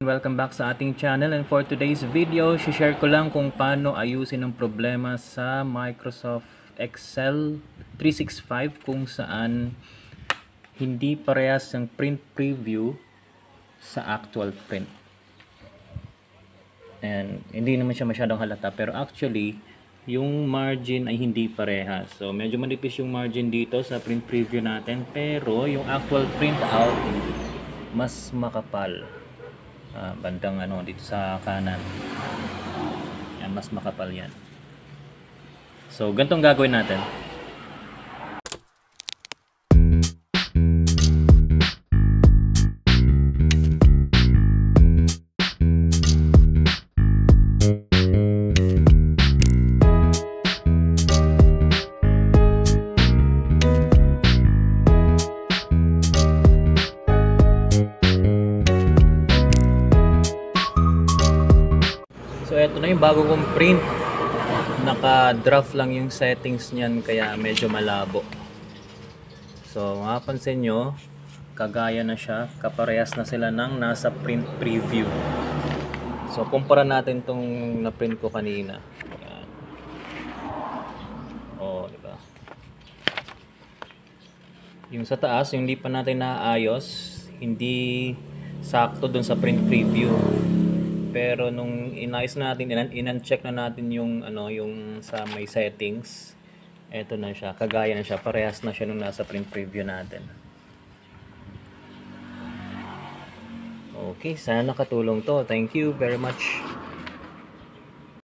Welcome back sa ating channel, and for today's video, share ko lang kung paano ayusin ang problema sa Microsoft Excel 365 kung saan hindi parehas ang print preview sa actual print. And hindi naman siya masyadong halata, pero actually yung margin ay hindi parehas. So medyo manipis yung margin dito sa print preview natin, pero yung actual print out mas makapal. Bandang dito sa kanan, yan, mas makapal yan. So ganitong gagawin natin. So eto na yung bago kong print. Naka-draft lang yung settings niyan kaya medyo malabo. So mapapansin nyo, kagaya na siya, kaparehas na sila ng nasa print preview. So kumpara natin tong na-print ko kanina. Ayan. Oh, di ba? Yung sa taas, yung hindi pa natin naayos, hindi sakto dun sa print preview. Pero nung inayos natin, in-uncheck na natin yung yung sa may settings, eto na siya, kagaya na siya, parehas na siya nung nasa print preview natin. Okay, sana nakatulong to. Thank you very much.